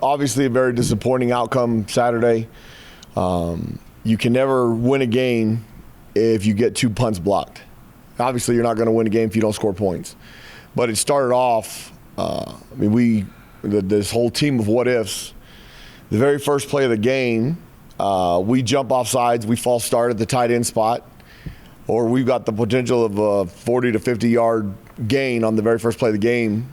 obviously a very disappointing outcome Saturday. You can never win a game if you get 2 punts blocked. Obviously, you're not going to win a game if you don't score points. But it started off, this whole team of what-ifs, the very first play of the game, we jump off sides, we false start at the tight end spot, or we've got the potential of a 40 to 50-yard gain on the very first play of the game.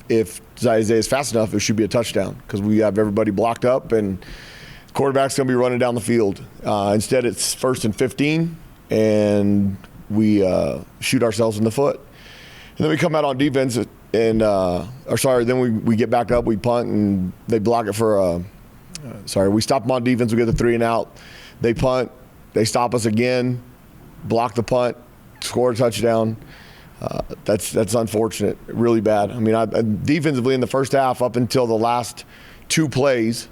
If Isaiah is fast enough, it should be a touchdown because we have everybody blocked up and the quarterback's going to be running down the field. Instead, it's 1st and 15, and we shoot ourselves in the foot. And then we come out on defense then we get back up, we punt, and they block it for we stop them on defense, we get the 3 and out. They punt, they stop us again, block the punt, score a touchdown. That's unfortunate, really bad. Defensively in the first half, up until the last 2 plays,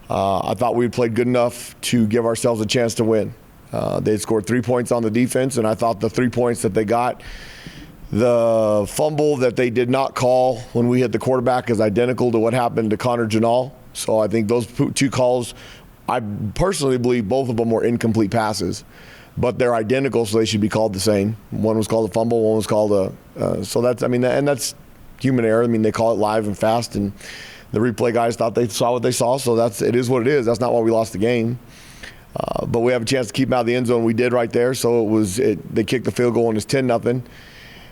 I thought we had played good enough to give ourselves a chance to win. They had scored 3 points on the defense, and I thought the 3 points that they got, the fumble that they did not call when we hit the quarterback is identical to what happened to Connor Janal. So I think those 2 calls, I personally believe both of them were incomplete passes. But they're identical, so they should be called the same. One was called a fumble, one was called and that's human error. They call it live and fast, and the replay guys thought they saw what they saw, so it is what it is. That's not why we lost the game. But we have a chance to keep them out of the end zone. We did right there, so they kicked the field goal and it's 10-0.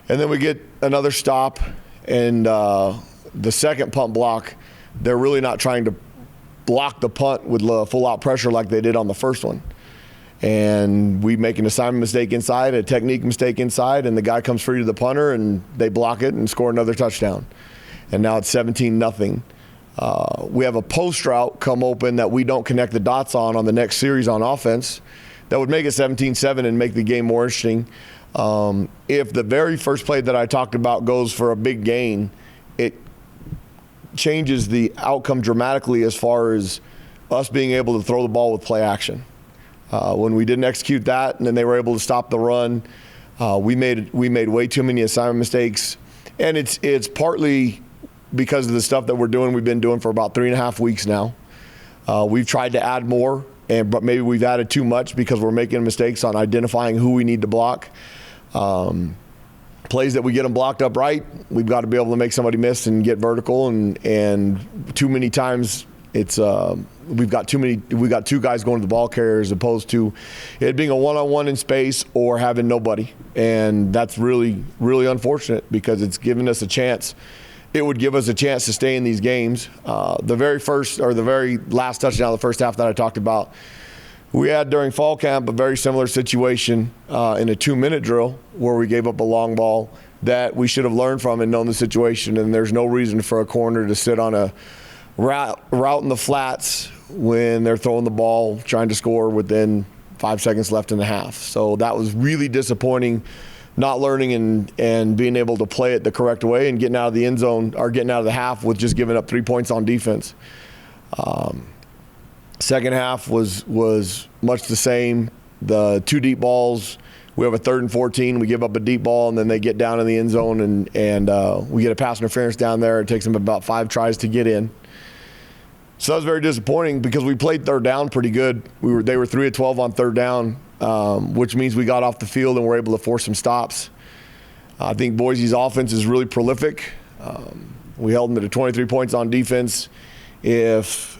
And then we get another stop, and the second punt block, they're really not trying to block the punt with full-out pressure like they did on the first one. And we make an assignment mistake inside, a technique mistake inside, and the guy comes free to the punter, and they block it and score another touchdown. And now it's 17-0. We have a post route come open that we don't connect the dots on the next series on offense that would make it 17-7 and make the game more interesting. If the very first play that I talked about goes for a big gain, it changes the outcome dramatically as far as us being able to throw the ball with play action. When we didn't execute that and then they were able to stop the run, we made way too many assignment mistakes. And it's partly because of the stuff that we've been doing for about 3.5 weeks now. We've tried to add more, but maybe we've added too much because we're making mistakes on identifying who we need to block. Plays that we get them blocked up right, we've got to be able to make somebody miss and get vertical, and too many times we've got 2 guys going to the ball carrier as opposed to it being a one-on-one in space or having nobody. And that's really, really unfortunate because it's given us a chance. It would give us a chance to stay in these games. The very last touchdown of the first half that I talked about, we had during fall camp a very similar situation in a 2-minute drill where we gave up a long ball that we should have learned from and known the situation. And there's no reason for a corner to sit on a route in the flats when they're throwing the ball, trying to score within 5 seconds left in the half. So that was really disappointing, not learning and being able to play it the correct way and getting out of the end zone or getting out of the half with just giving up 3 points on defense. Second half was much the same. The 2 deep balls, we have a 3rd and 14. We give up a deep ball, and then they get down in the end zone, and we get a pass interference down there. It takes them about 5 tries to get in. So that was very disappointing because we played third down pretty good. They were 3 of 12 on third down, which means we got off the field and were able to force some stops. I think Boise's offense is really prolific. We held them to 23 points on defense. If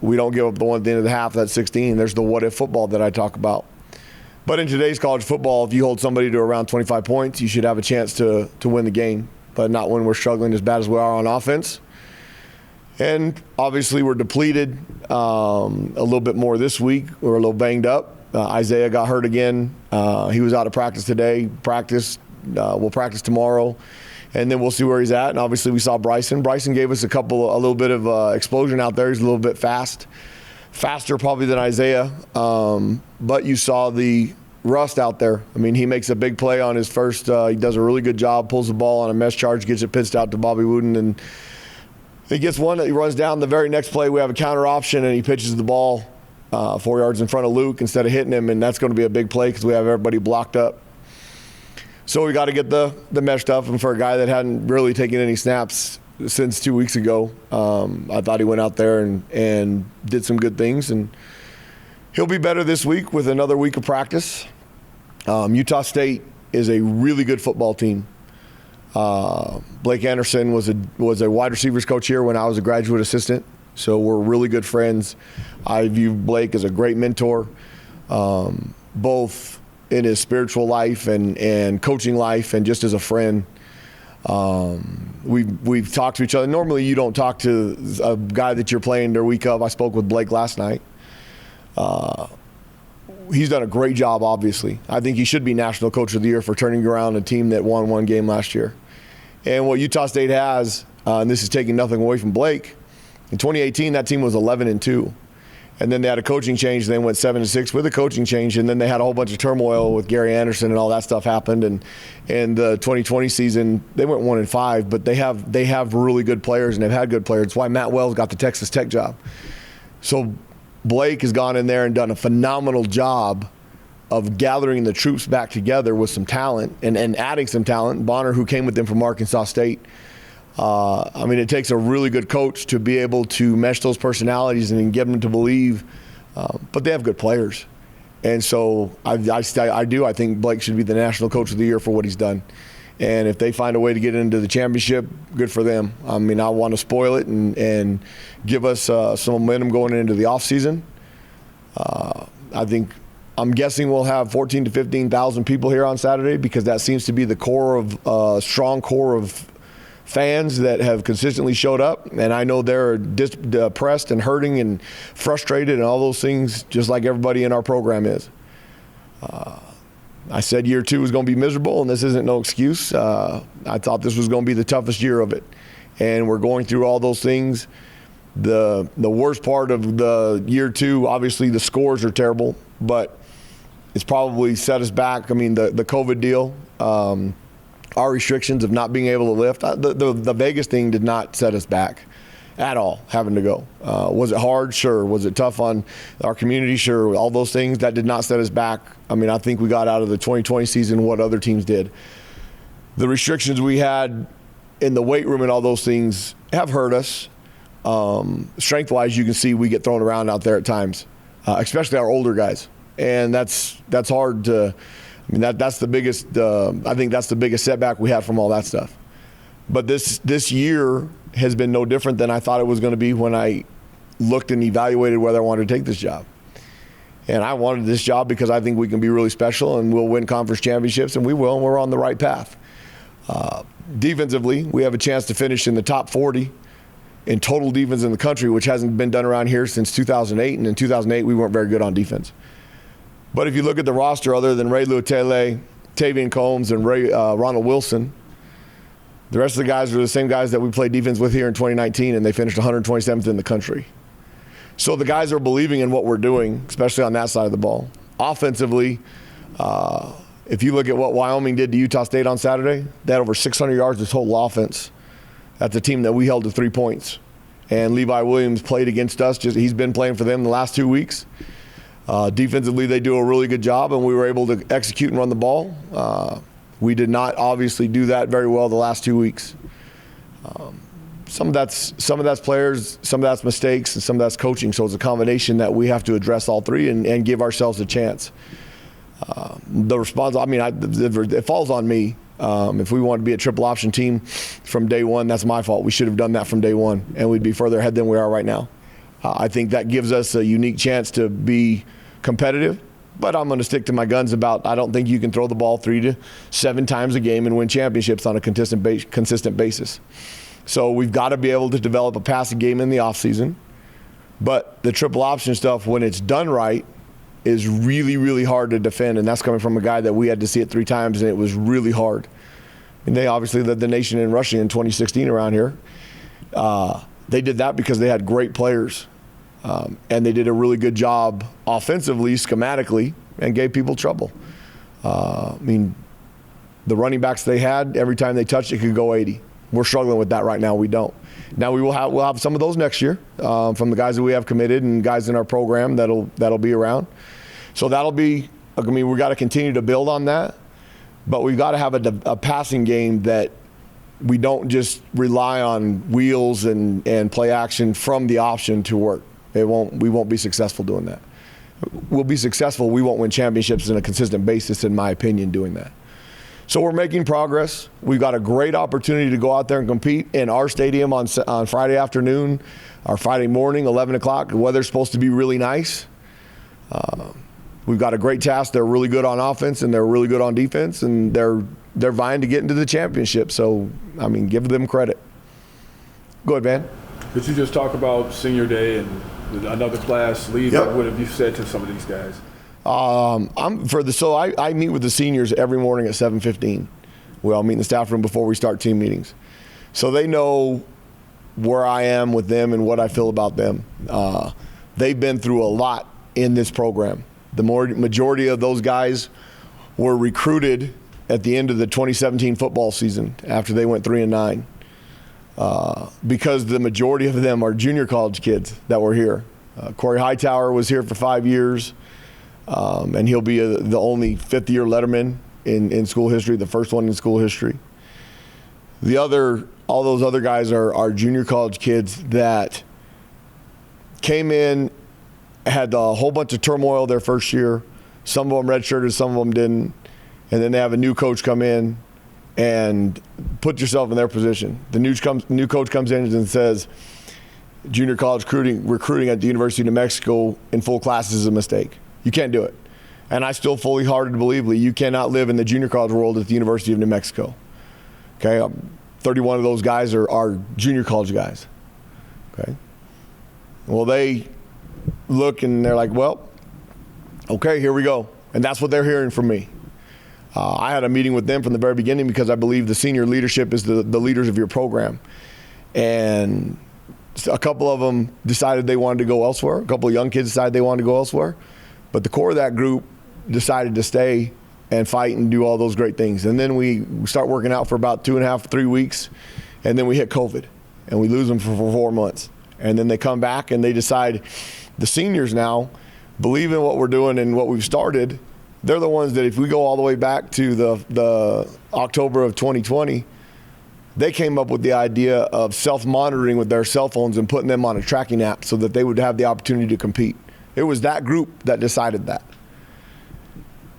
we don't give up the one at the end of the half, that's 16. There's the what-if football that I talk about. But in today's college football, if you hold somebody to around 25 points, you should have a chance to win the game, but not when we're struggling as bad as we are on offense. And obviously we're depleted a little bit more this week. We're a little banged up. Isaiah got hurt again. He was out of practice today. We'll practice tomorrow, and then we'll see where he's at. And obviously we saw Bryson. Bryson gave us a little bit of explosion out there. He's a little bit faster probably than Isaiah. But you saw the rust out there. He makes a big play on his first. He does a really good job, pulls the ball on a mesh charge, gets it pitched out to Bobby Wooden, and he gets one that he runs down. The very next play, we have a counter option, and he pitches the ball 4 yards in front of Luke instead of hitting him, and that's going to be a big play because we have everybody blocked up. So we got to get the mesh stuff, and for a guy that hadn't really taken any snaps since 2 weeks ago. I thought he went out there and did some good things, and he'll be better this week with another week of practice. Utah State is a really good football team. Blake Anderson was a wide receivers coach here when I was a graduate assistant, so we're really good friends. I view Blake as a great mentor, both in his spiritual life and coaching life, and just as a friend. We've talked to each other. Normally you don't talk to a guy that you're playing their week of. I spoke with Blake last night. He's done a great job, obviously. I think he should be National Coach of the Year for turning around a team that won one game last year. And what Utah State has, and this is taking nothing away from Blake, in 2018 that team was 11-2. And then they had a coaching change. They went 7-6 with a coaching change, and then they had a whole bunch of turmoil with Gary Anderson and all that stuff happened. And the 2020 season, they went 1-5. But they have really good players, and they've had good players. It's why Matt Wells got the Texas Tech job. So Blake has gone in there and done a phenomenal job of gathering the troops back together with some talent and adding some talent. Bonner, who came with them from Arkansas State. It takes a really good coach to be able to mesh those personalities and get them to believe, but they have good players. And so I think Blake should be the National Coach of the Year for what he's done. And if they find a way to get into the championship, good for them. I want to spoil it and give us some momentum going into the offseason. I'm guessing we'll have 14,000 to 15,000 people here on Saturday, because that seems to be the strong core of fans that have consistently showed up. And I know they're depressed and hurting and frustrated and all those things, just like everybody in our program is. I said year 2 was going to be miserable, and this isn't no excuse. I thought this was going to be the toughest year of it. And we're going through all those things. The worst part of the year 2, obviously the scores are terrible, but it's probably set us back. The COVID deal, our restrictions of not being able to lift. The Vegas thing did not set us back at all, having to go. Was it hard? Sure. Was it tough on our community? Sure. All those things, that did not set us back. I think we got out of the 2020 season what other teams did. The restrictions we had in the weight room and all those things have hurt us. Strength-wise, you can see we get thrown around out there at times, especially our older guys. And that's hard to – that's the biggest I think that's the biggest setback we had from all that stuff. But this year has been no different than I thought it was going to be when I looked and evaluated whether I wanted to take this job. And I wanted this job because I think we can be really special and we'll win conference championships, and we will, and we're on the right path. Defensively, we have a chance to finish in the top 40 in total defense in the country, which hasn't been done around here since 2008. And in 2008, we weren't very good on defense. But if you look at the roster, other than Ray Luatele, Tavian Combs, and Ronald Wilson, the rest of the guys are the same guys that we played defense with here in 2019, and they finished 127th in the country. So the guys are believing in what we're doing, especially on that side of the ball. Offensively, if you look at what Wyoming did to Utah State on Saturday, they had over 600 yards of total offense. That's a team that we held to 3 points. And Levi Williams played against us. He's been playing for them the last 2 weeks. Defensively, they do a really good job, and we were able to execute and run the ball. We did not obviously do that very well the last 2 weeks. Some of that's players, some of that's mistakes, and some of that's coaching. So it's a combination that we have to address all three and give ourselves a chance. The response, it falls on me. If we want to be a triple option team from day one, that's my fault. We should have done that from day one, and we'd be further ahead than we are right now. I think that gives us a unique chance to be competitive, but I'm going to stick to my guns about I don't think you can throw the ball 3 to 7 times a game and win championships on a consistent basis. So we've got to be able to develop a passing game in the offseason, but the triple option stuff, when it's done right, is really, really hard to defend, and that's coming from a guy that we had to see it 3 times, and it was really hard. And they obviously led the nation in rushing in 2016 around here. They did that because they had great players. And they did a really good job offensively, schematically, and gave people trouble. The running backs they had, every time they touched it could go 80. We're struggling with that right now. We don't. Now we'll have some of those next year from the guys that we have committed and guys in our program that'll be around. So that'll be. We got to continue to build on that, but we've got to have a passing game that we don't just rely on wheels and play action from the option to work. We won't be successful doing that. We'll be successful. We won't win championships on a consistent basis, in my opinion, doing that. So we're making progress. We've got a great opportunity to go out there and compete in our stadium on Friday afternoon or Friday morning, 11 o'clock. The weather's supposed to be really nice. We've got a great task. They're really good on offense and they're really good on defense, and they're vying to get into the championship. So, I mean, give them credit. Go ahead, Van. Could you just talk about senior day and another class leave? Yep. What have you said to some of these guys? I meet with the seniors every morning at 7:15. We all meet in the staff room before we start team meetings. So they know where I am with them and what I feel about them. They've been through a lot in this program. The majority of those guys were recruited at the end of the 2017 football season after they went 3-9, because the majority of them are junior college kids that were here. Corey Hightower was here for 5 years, and he'll be the only fifth-year letterman in school history, the first one in school history. All those other guys are junior college kids that came in, had a whole bunch of turmoil their first year. Some of them redshirted, some of them didn't. And then they have a new coach come in, and put yourself in their position. The new coach comes in and says, junior college recruiting at the University of New Mexico in full classes is a mistake. You can't do it. And I still fully hearted believe, Lee, you cannot live in the junior college world at the University of New Mexico. Okay, 31 of those guys are junior college guys. Okay. Well, they look and they're like, well, okay, here we go. And that's what they're hearing from me. I had a meeting with them from the very beginning because I believe the senior leadership is the leaders of your program. And a couple of them decided they wanted to go elsewhere. A couple of young kids decided they wanted to go elsewhere. But the core of that group decided to stay and fight and do all those great things. And then we start working out for about 2.5, 3 weeks, and then we hit COVID, and we lose them for 4 months. And then they come back and they decide, the seniors now believe in what we're doing and what we've started. They're the ones that if we go all the way back to the October of 2020, they came up with the idea of self-monitoring with their cell phones and putting them on a tracking app so that they would have the opportunity to compete. It was that group that decided that.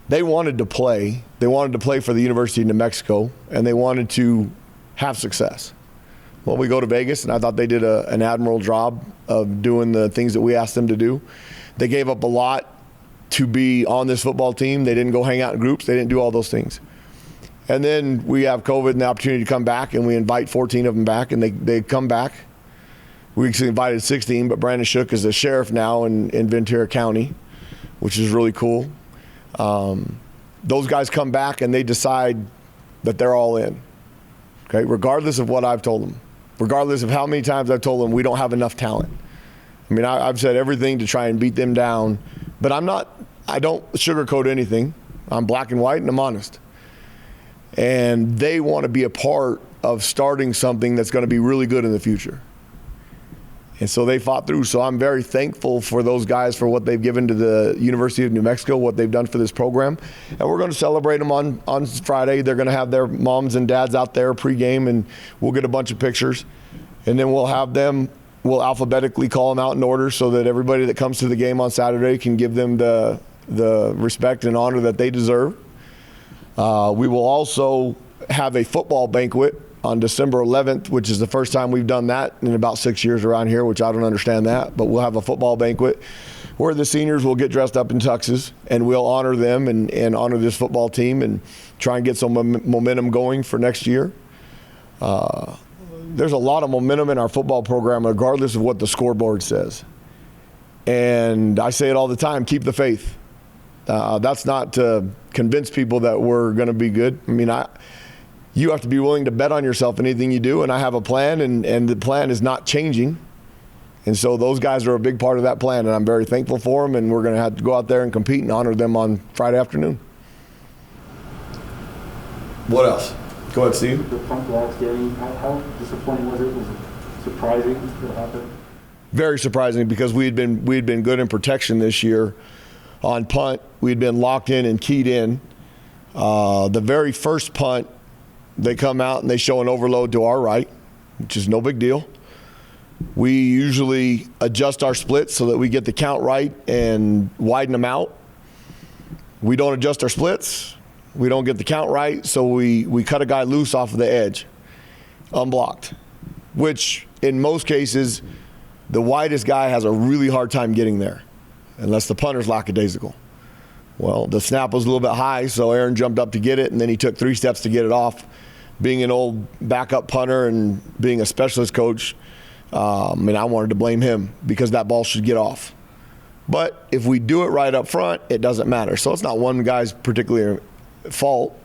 They wanted to play. They wanted to play for the University of New Mexico, and they wanted to have success. Well, we go to Vegas, and I thought they did an admirable job of doing the things that we asked them to do. They gave up a lot to be on this football team. They didn't go hang out in groups. They didn't do all those things. And then we have COVID and the opportunity to come back, and we invite 14 of them back, and they come back. We actually invited 16, but Brandon Shook is the sheriff now in Ventura County, which is really cool. Those guys come back, and they decide that they're all in, okay, regardless of what I've told them, regardless of how many times I've told them we don't have enough talent. I mean, I've said everything to try and beat them down, but I don't sugarcoat anything. I'm black and white, and I'm honest. And they want to be a part of starting something that's going to be really good in the future. And so they fought through. So I'm very thankful for those guys for what they've given to the University of New Mexico, what they've done for this program. And we're going to celebrate them on Friday. They're going to have their moms and dads out there pregame, and we'll get a bunch of pictures. And then we'll alphabetically call them out in order so that everybody that comes to the game on Saturday can give them the respect and honor that they deserve. We will also have a football banquet on December 11th, which is the first time we've done that in about 6 years around here, which I don't understand that. But we'll have a football banquet where the seniors will get dressed up in tuxes, and we'll honor them and honor this football team and try and get some momentum going for next year. There's a lot of momentum in our football program regardless of what the scoreboard says. And I say it all the time, keep the faith. That's not to convince people that we're going to be good. I mean, you have to be willing to bet on yourself in anything you do, and I have a plan, and the plan is not changing. And so those guys are a big part of that plan, and I'm very thankful for them, and we're going to have to go out there and compete and honor them on Friday afternoon. What else? Go ahead, Steve. The punt blocks getting, how disappointing was it? Was it surprising what happened? Very surprising, because we had been good in protection this year. On punt, we had been locked in and keyed in. The very first punt they come out and they show an overload to our right, which is no big deal. We usually adjust our splits so that we get the count right and widen them out. We don't adjust our splits. We don't get the count right, so we cut a guy loose off of the edge, unblocked, which in most cases, the widest guy has a really hard time getting there, unless the punter's lackadaisical. Well, the snap was a little bit high, so Aaron jumped up to get it, and then he took 3 steps to get it off. Being an old backup punter and being a specialist coach, I wanted to blame him because that ball should get off. But if we do it right up front, it doesn't matter. So it's not one guy's particular fault,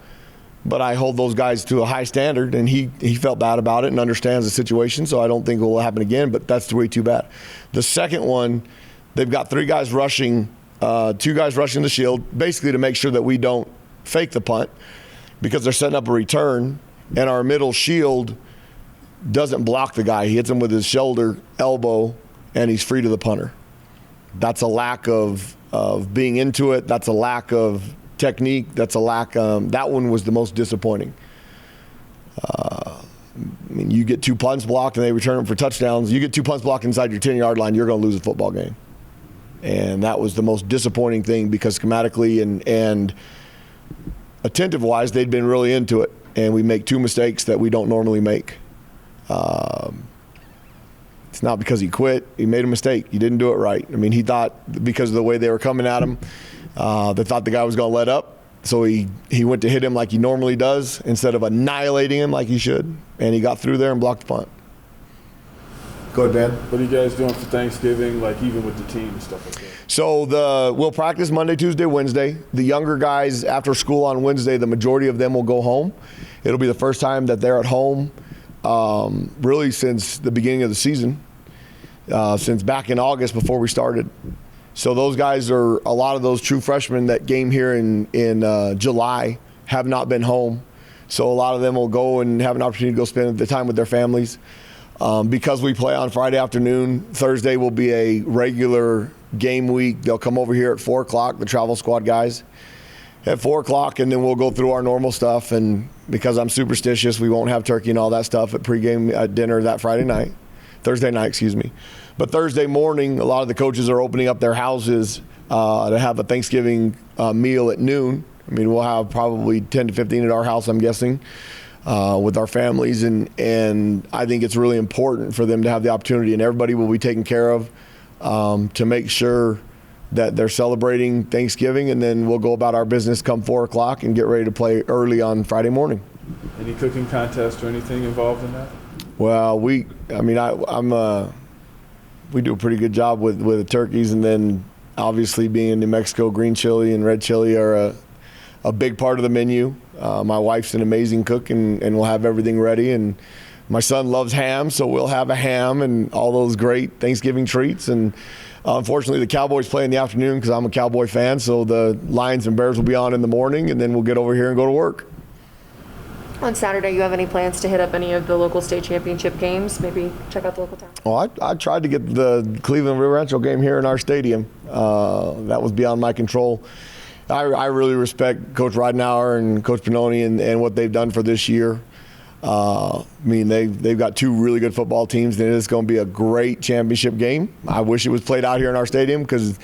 but I hold those guys to a high standard, and he felt bad about it and understands the situation, so I don't think it will happen again, but that's way too bad. The second one, they've got 3 guys rushing, 2 guys rushing the shield, basically to make sure that we don't fake the punt because they're setting up a return, and our middle shield doesn't block the guy. He hits him with his shoulder, elbow, and he's free to the punter. That's a lack of being into it. That's a lack of technique. That's a lack. That one was the most disappointing. You get 2 punts blocked and they return them for touchdowns. You get 2 punts blocked inside your 10-yard line, you're going to lose a football game. And that was the most disappointing thing because schematically and attentive-wise, they'd been really into it. And we make 2 mistakes that we don't normally make. It's not because he quit. He made a mistake. He didn't do it right. He thought because of the way they were coming at him, they thought the guy was going to let up. So he went to hit him like he normally does instead of annihilating him like he should. And he got through there and blocked the punt. Go ahead, Ben. What are you guys doing for Thanksgiving, like even with the team and stuff like that? So we'll practice Monday, Tuesday, Wednesday. The younger guys after school on Wednesday, the majority of them will go home. It'll be the first time that they're at home really since the beginning of the season, since back in August before we started. So those guys are a lot of those true freshmen that came here in July have not been home. So a lot of them will go and have an opportunity to go spend the time with their families. Because we play on Friday afternoon, Thursday will be a regular game week. They'll come over here at 4 o'clock, the travel squad guys, at 4 o'clock, and then we'll go through our normal stuff. And because I'm superstitious, we won't have turkey and all that stuff at pregame at dinner that Thursday night, excuse me. But Thursday morning, a lot of the coaches are opening up their houses to have a Thanksgiving meal at noon. We'll have probably 10 to 15 at our house, I'm guessing. With our families, and I think it's really important for them to have the opportunity, and everybody will be taken care of to make sure that they're celebrating Thanksgiving, and then we'll go about our business come 4 o'clock and get ready to play early on Friday morning. Any cooking contest or anything involved in that? Well, we do a pretty good job with the turkeys, and then obviously being in New Mexico, green chili and red chili are a big part of the menu. My wife's an amazing cook, and we'll have everything ready. And my son loves ham, so we'll have a ham and all those great Thanksgiving treats. And unfortunately, the Cowboys play in the afternoon because I'm a Cowboy fan, so the Lions and Bears will be on in the morning, and then we'll get over here and go to work. On Saturday, you have any plans to hit up any of the local state championship games? Maybe check out the local town? Well, I tried to get the Cleveland Rio Rancho game here in our stadium. That was beyond my control. I really respect Coach Ridenhour and Coach Pannoni and what they've done for this year. They've got 2 really good football teams, and it's going to be a great championship game. I wish it was played out here in our stadium because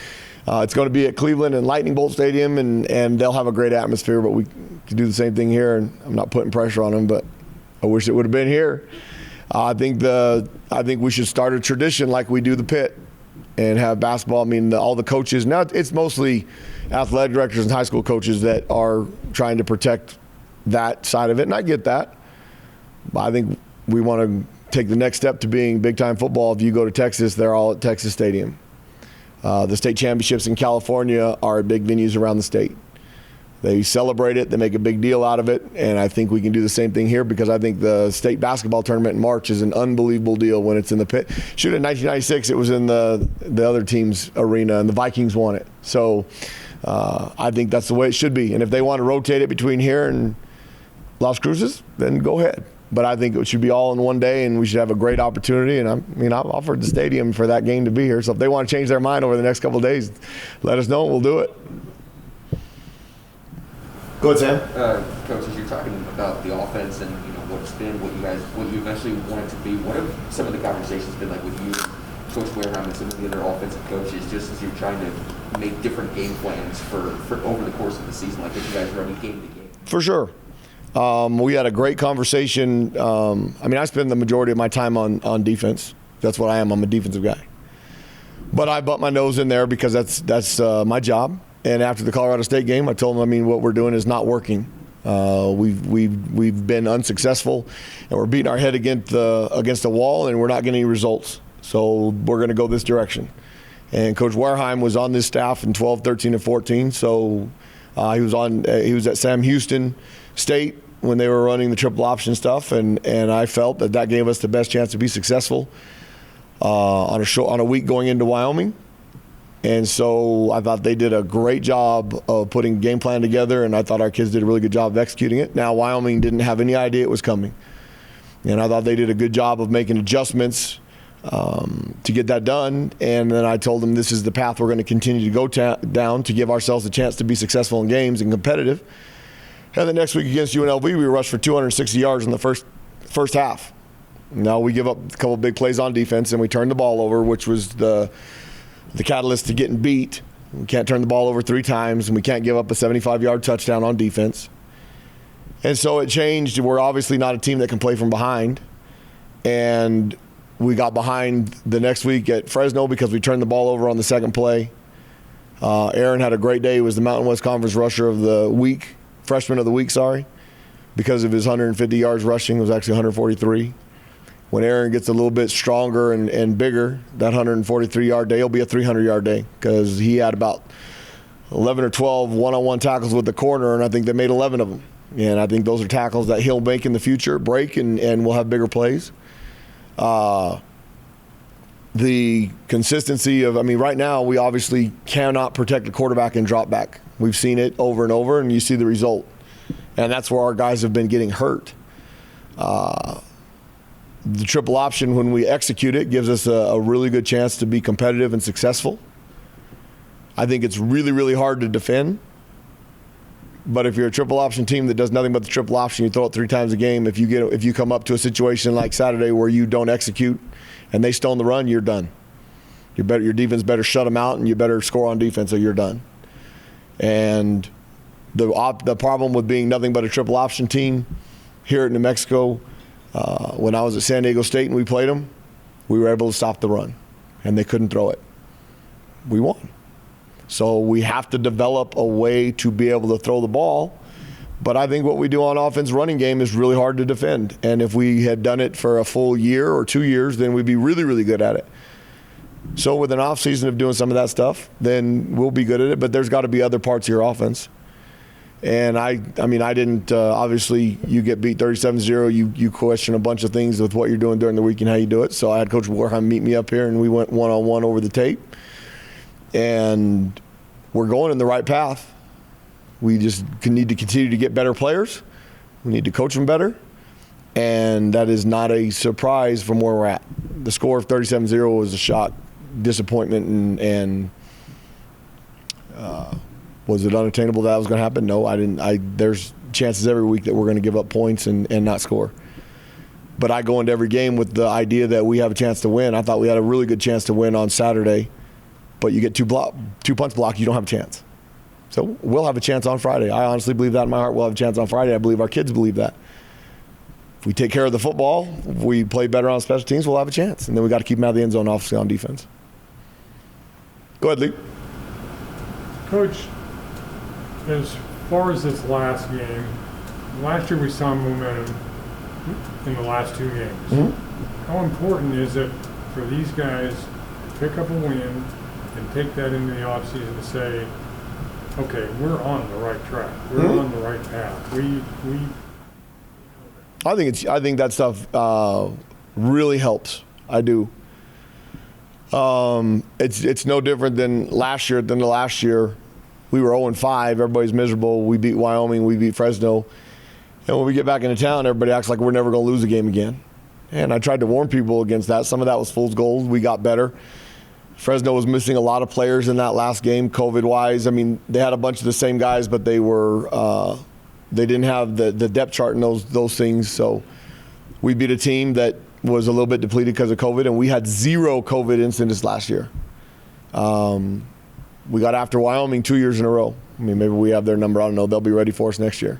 it's going to be at Cleveland and Lightning Bolt Stadium, and they'll have a great atmosphere, but we can do the same thing here, and I'm not putting pressure on them, but I wish it would have been here. I think we should start a tradition like we do the Pit and have basketball. All the coaches, now it's mostly athletic directors and high school coaches that are trying to protect that side of it, and I get that. But I think we want to take the next step to being big-time football. If you go to Texas, they're all at Texas Stadium. The state championships in California are at big venues around the state. They celebrate it. They make a big deal out of it, and I think we can do the same thing here because I think the state basketball tournament in March is an unbelievable deal when it's in the Pit. Shoot, in 1996, it was in the other team's arena, and the Vikings won it. So I think that's the way it should be. And if they want to rotate it between here and Las Cruces, then go ahead. But I think it should be all in one day, and we should have a great opportunity. And I've offered the stadium for that game to be here. So if they want to change their mind over the next couple of days, let us know and we'll do it. Go ahead, Sam. Coach, as you're talking about the offense and what's been, what you eventually want it to be, what have some of the conversations been like with you, Coach Wareheim, and some of the other offensive coaches, just as you're trying to make different game plans for over the course of the season, like if you guys running game to game? For sure. We had a great conversation. I spend the majority of my time on defense. That's what I am. I'm a defensive guy. But I butt my nose in there because that's my job. And after the Colorado State game, I told them, what we're doing is not working. We've been unsuccessful, and we're beating our head against the wall, and we're not getting any results. So we're going to go this direction. And Coach Wareheim was on this staff in 12, 13, and 14. So he was at Sam Houston State when they were running the triple option stuff, and I felt that gave us the best chance to be successful on a week going into Wyoming. And so I thought they did a great job of putting a game plan together, and I thought our kids did a really good job of executing it. Now, Wyoming didn't have any idea it was coming. And I thought they did a good job of making adjustments to get that done. And then I told them this is the path we're going to continue to go down to give ourselves a chance to be successful in games and competitive. And the next week against UNLV, we rushed for 260 yards in the first half. Now we give up a couple big plays on defense, and we turned the ball over, which was the catalyst to getting beat. We can't turn the ball over 3 times, and we can't give up a 75-yard touchdown on defense. And so it changed. We're obviously not a team that can play from behind. And we got behind the next week at Fresno because we turned the ball over on the second play. Aaron had a great day. He was the Mountain West Conference rusher of the week, freshman of the week, because of his 150 yards rushing. It was actually 143. When Aaron gets a little bit stronger and bigger, that 143-yard day will be a 300-yard day because he had about 11 or 12 one-on-one tackles with the corner, and I think they made 11 of them. And I think those are tackles that he'll make in the future, break, and we'll have bigger plays. The consistency of, right now we obviously cannot protect the quarterback and drop back. We've seen it over and over, and you see the result. And that's where our guys have been getting hurt. The triple option, when we execute it, gives us a really good chance to be competitive and successful. I think it's really, really hard to defend. But if you're a triple option team that does nothing but the triple option, you throw it 3 times a game. If you come up to a situation like Saturday where you don't execute and they stone the run, you're done. Your defense better shut them out, and you better score on defense, or you're done. And the problem with being nothing but a triple option team here at New Mexico. When I was at San Diego State and we played them, we were able to stop the run, and they couldn't throw it. We won. So we have to develop a way to be able to throw the ball. But I think what we do on offense running game is really hard to defend. And if we had done it for a full year or 2 years, then we'd be really, really good at it. So with an off season of doing some of that stuff, then we'll be good at it. But there's got to be other parts of your offense. And I didn't, obviously you get beat 37-0, you question a bunch of things with what you're doing during the week and how you do it. So I had Coach Wareheim meet me up here, and we went one-on-one over the tape. And we're going in the right path. We just need to continue to get better players. We need to coach them better. And that is not a surprise from where we're at. The score of 37-0 was a shock, disappointment, and was it unattainable that was going to happen? No, I didn't. There's chances every week that we're going to give up points and not score. But I go into every game with the idea that we have a chance to win. I thought we had a really good chance to win on Saturday, but you get two punts blocked, you don't have a chance. So we'll have a chance on Friday. I honestly believe that in my heart. We'll have a chance on Friday. I believe our kids believe that. If we take care of the football, if we play better on special teams, we'll have a chance. And then we got to keep them out of the end zone, obviously, on defense. Go ahead, Lee. Coach, as far as this last game, last year we saw momentum in the last 2 games. Mm-hmm. How important is it for these guys to pick up a win and take that into the offseason to say, okay, we're on the right track. We're Mm-hmm. on the right path. I think that stuff really helps. I do. It's no different than last year. The last year, we were 0-5. Everybody's miserable. We beat Wyoming. We beat Fresno. And when we get back into town, everybody acts like we're never going to lose a game again. And I tried to warn people against that. Some of that was fool's gold. We got better. Fresno was missing a lot of players in that last game, COVID-wise. I mean, they had a bunch of the same guys, but they didn't have the depth chart and those things. So we beat a team that was a little bit depleted because of COVID, and we had 0 COVID incidents last year. We got after Wyoming 2 years in a row. I mean, maybe we have their number. I don't know. They'll be ready for us next year.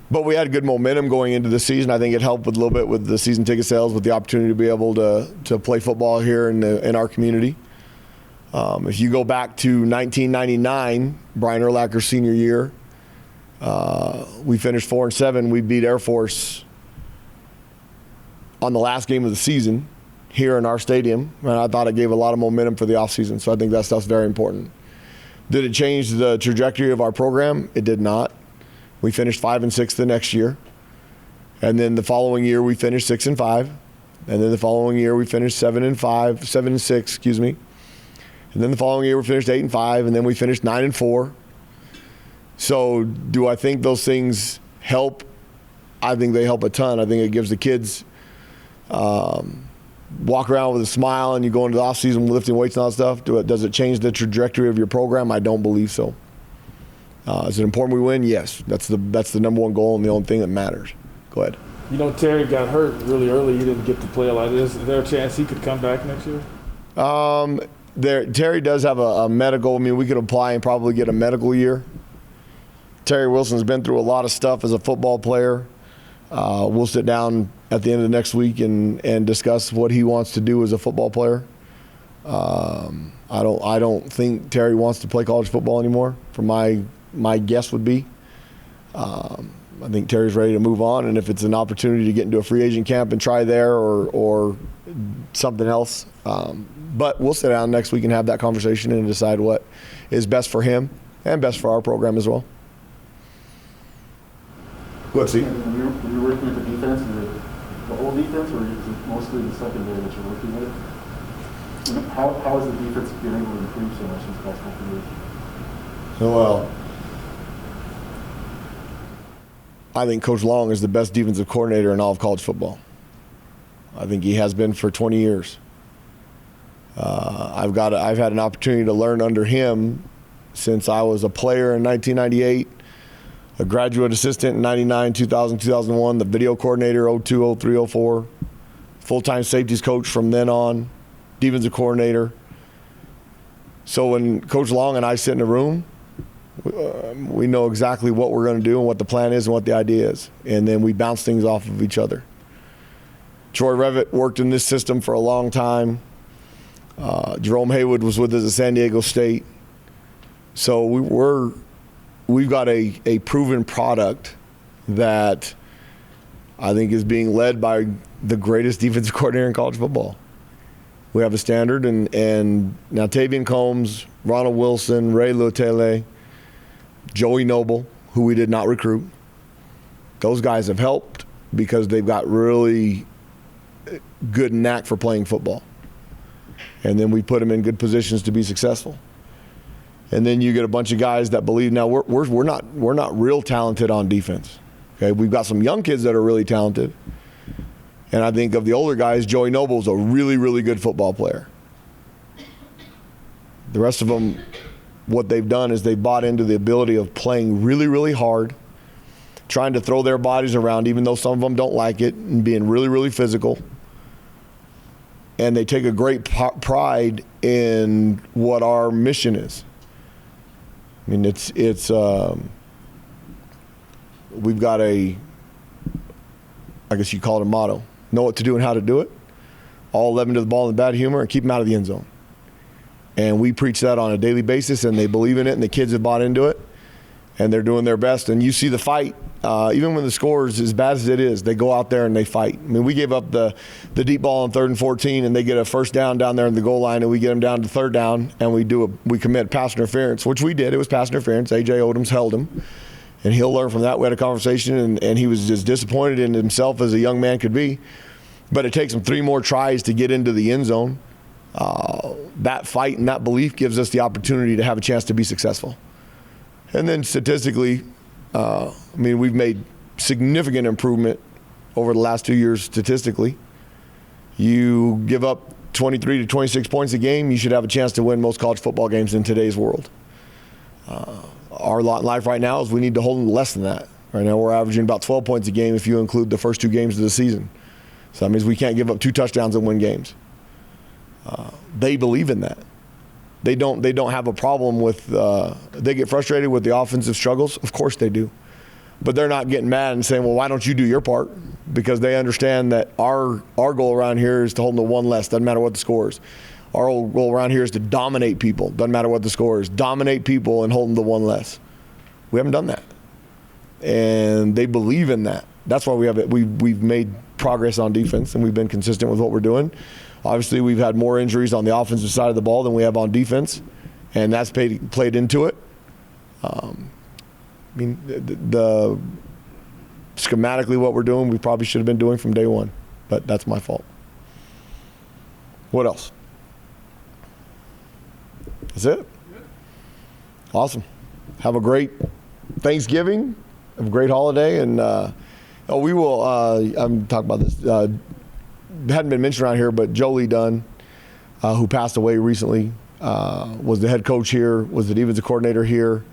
But we had good momentum going into the season. I think it helped with a little bit with the season ticket sales, with the opportunity to be able to play football here in our community. If you go back to 1999, Brian Urlacher's senior year, we finished 4-7. We beat Air Force on the last game of the season here in our stadium, and I thought it gave a lot of momentum for the offseason. So I think that stuff's very important. Did it change the trajectory of our program? It did not. We finished 5-6 the next year. And then the following year we finished 6-5. And then the following year we finished 7-6, excuse me. And then the following year we finished 8-5, and then we finished 9-4. So do I think those things help? I think they help a ton. I think it gives the kids walk around with a smile, and you go into the off season lifting weights and all that stuff. Does it change the trajectory of your program? I don't believe so. Is it important we win? Yes. That's the number one goal and the only thing that matters. Go ahead. You know, Terry got hurt really early. He didn't get to play a lot. Is there a chance he could come back next year? Terry does have a medical. I mean, we could apply and probably get a medical year. Terry Wilson's been through a lot of stuff as a football player. We'll sit down at the end of the next week and discuss what he wants to do as a football player. I don't think Terry wants to play college football anymore. For my guess would be. I think Terry's ready to move on, and if it's an opportunity to get into a free agent camp and try there or something else. But we'll sit down next week and have that conversation and decide what is best for him and best for our program as well. Go ahead, Steve. When you're working with the defense, the whole defense, or is it mostly the secondary that you're working with? And how has the defense been able to improve so much these past couple of years? Well, I think Coach Long is the best defensive coordinator in all of college football. I think he has been for 20 years. I've had an opportunity to learn under him since I was a player in 1998, a graduate assistant in 99, 2000, 2001, the video coordinator 02, 03, 04, full-time safeties coach from then on, defensive coordinator. So when Coach Long and I sit in a room, we know exactly what we're going to do and what the plan is and what the idea is. And then we bounce things off of each other. Troy Revitt worked in this system for a long time. Jerome Haywood was with us at San Diego State. So we've got a proven product that I think is being led by the greatest defensive coordinator in college football. We have a standard, and now Tavian Combs, Ronald Wilson, Ray Lutele, Joey Noble, who we did not recruit. Those guys have helped because they've got really good knack for playing football. And then we put them in good positions to be successful. And then you get a bunch of guys that believe. Now we're not real talented on defense. Okay, we've got some young kids that are really talented. And I think of the older guys, Joey Noble's a really, really good football player. The rest of them, what they've done is they've bought into the ability of playing really, really hard, trying to throw their bodies around, even though some of them don't like it, and being really, really physical. And they take a great pride in what our mission is. I mean, we've got I guess you call it a motto: know what to do and how to do it. All 11 to the ball in bad humor and keep them out of the end zone. And we preach that on a daily basis, and they believe in it, and the kids have bought into it, and they're doing their best. And you see the fight, even when the score is as bad as it is, they go out there and they fight. I mean, we gave up the deep ball on 3rd and 14, and they get a first down there in the goal line, and we get them down to 3rd down, and we commit pass interference, which we did. It was pass interference. A.J. Odoms held him, and he'll learn from that. We had a conversation, and he was as disappointed in himself as a young man could be. But it takes him 3 more tries to get into the end zone. That fight and that belief gives us the opportunity to have a chance to be successful. And then statistically, we've made significant improvement over the last 2 years statistically. You give up 23 to 26 points a game, you should have a chance to win most college football games in today's world. Our lot in life right now is we need to hold them less than that. Right now we're averaging about 12 points a game if you include the first 2 games of the season. So that means we can't give up 2 touchdowns and win games. They believe in that. They don't have a problem with, they get frustrated with the offensive struggles. Of course they do. But they're not getting mad and saying, well, why don't you do your part? Because they understand that our goal around here is to hold them to 1 less. Doesn't matter what the score is. Our goal around here is to dominate people. Doesn't matter what the score is. Dominate people and hold them to 1 less. We haven't done that. And they believe in that. That's why we have it. We've made progress on defense, and we've been consistent with what we're doing. Obviously, we've had more injuries on the offensive side of the ball than we have on defense, and that's played into it. I mean, the schematically what we're doing, we probably should have been doing from day one, but that's my fault. What else? That's it? Awesome. Have a great Thanksgiving, have a great holiday, and we will, I'm talking about this, hadn't been mentioned around here, but Lee Dunn, who passed away recently, was the head coach here, was the defensive coordinator here.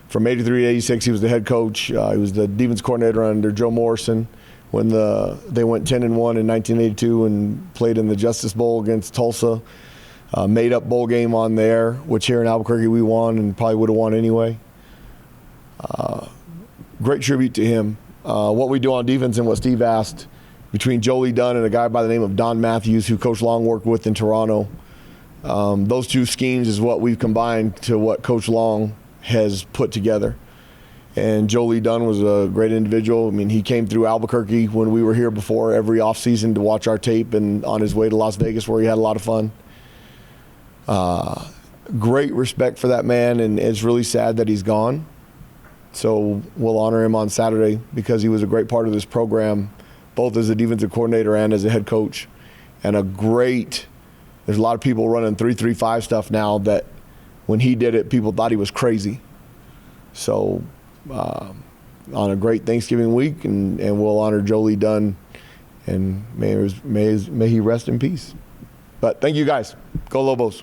From 83 to 86, he was the head coach. He was the defense coordinator under Joe Morrison when they went 10-1 in 1982 and played in the Justice Bowl against Tulsa. Made up bowl game on there, which here in Albuquerque we won and probably would have won anyway. Great tribute to him. What we do on defense and what Steve asked, between Lee Dunn and a guy by the name of Don Matthews, who Coach Long worked with in Toronto, those 2 schemes is what we've combined to what Coach Long has put together. And Lee Dunn was a great individual. I mean, he came through Albuquerque when we were here before every offseason to watch our tape, and on his way to Las Vegas where he had a lot of fun. Great respect for that man, and it's really sad that he's gone. So we'll honor him on Saturday because he was a great part of this program, both as a defensive coordinator and as a head coach. And there's a lot of people running 3-3-5 stuff now that when he did it, people thought he was crazy. So on a great Thanksgiving week, and we'll honor Lee Dunn, and may he rest in peace. But thank you guys. Go Lobos.